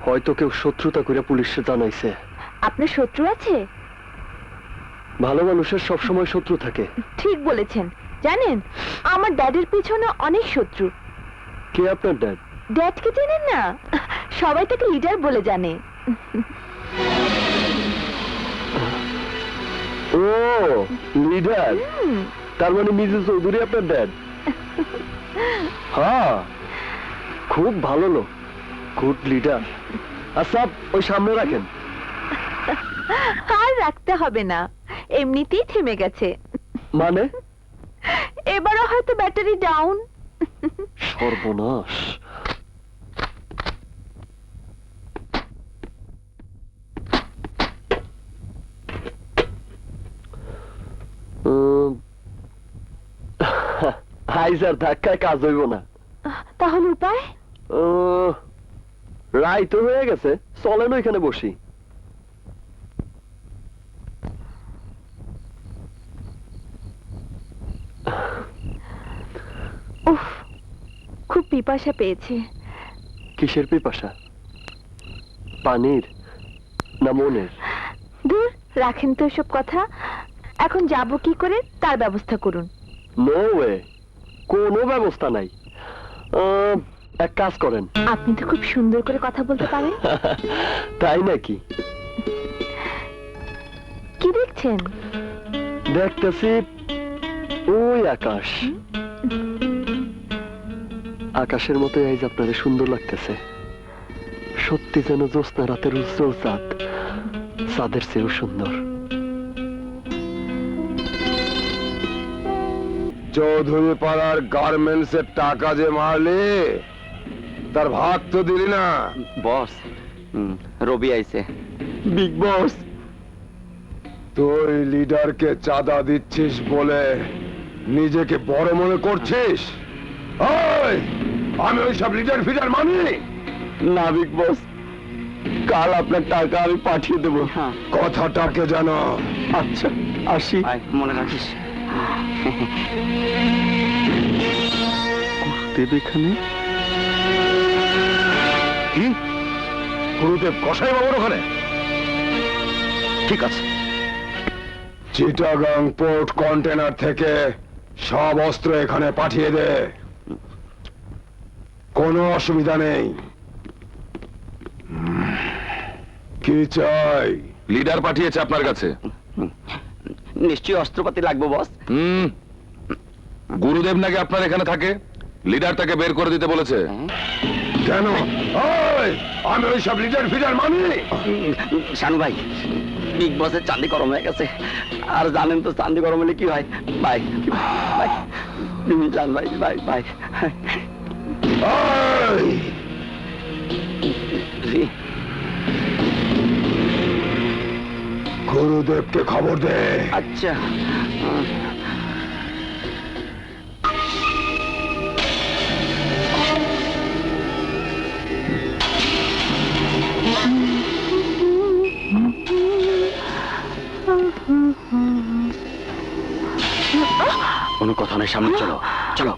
হয়তো কেউ শত্রুতা করে পুলিশে জানাইছে। আপনার শত্রু আছে? ভালো মানুষের সবসময় শত্রু থাকে। ঠিক বলেছেন। জানেন, আমার ড্যাডের পিছনে অনেক শত্রু। কে আপনার ড্যাড? ড্যাডকে চেনেন না? সবাই তাকে লিডার বলে জানে। ও লিডার, তার মানে মিসেস চৌধুরী আপনার ড্যাড? হ্যাঁ, খুব ভালো লোক, গুড লিডার। আচ্ছা, ওই সামনে রাখেন। আর রাখতে হবে না, এমনিতেই থেমে গেছে। মানে? এবারও হয়তো ব্যাটারি ডাউন। সর্বনাশ। হাই স্যার, ধাক্কায় কাজ হইব না। তাহলে উপায়? রায় তো হয়ে গেছে, চলেন ওইখানে বসি। উফ, খুব পিপাসা পেয়েছে। কিসের পিপাসা? পানির না মনের? দূর রাখেন তো এসব কথা। এখন যাব কি করে তার ব্যবস্থা করুন। নো ওয়ে, কোনো ব্যবস্থা নাই। এক কাজ করেন। আপনি তো খুব সুন্দর করে কথা বলতে পারেন। তাই নাকি? কি দেখছেন? দেখতেছি ওই আকাশ। আকাশের মতো এই যে আপনাদের সুন্দর লাগতেছে। সত্যি যেন জ্যোৎস্না রাতের উজ্জ্বল চাঁদ, চাঁদের চেয়েও সুন্দর। চৌধুরী পাড়ার গার্মেন্টস এর টাকা যে মারলি, তার ভাগ তো দিলি না। বস, রবি আইছে। বিগ বস, তুই লিডারকে চাঁদা দিচ্ছিস বলে নিজেকে বড় মনে করছিস? ওই, আমি ওইসব লিডার ফিডার মানি না বিগ বস, কাল আপনার টাকা আমি পাঠিয়ে দেবো। কথাটাকে জানো। আচ্ছা, আসি। মনে রাখিস। দেব এখানে? কি গুরুদেব কসাই বাবুর ওখানে? ঠিক আছে। চিটাগাং পোর্ট কন্টেনার থেকে সব অস্ত্র এখানে পাঠিয়ে দে, কোনো অসুবিধা নেই। কি চাই? লিডার পাঠিয়েছে আপনার কাছে। নিশ্চয়ই অস্ত্রপাতি লাগবে বস। গুরুদেব নাকি আপনার এখানে থাকে, লিডার তাকে বের করে দিতে বলেছে। কেন? ওই, আমি ওইসব লিডার ফিডার মানি? শানু ভাই, বিগ বসের চাঁদি গরম হয়ে গেছে। আর জানেন তো চাঁদি গরম হলে কি হয়। ভাই ভাই, জান ভাই, ভাই ভাই। ওই, গুরুদেবকে খবর দে। আচ্ছা। কোনো কথা নেই, সামনে চলো চলো।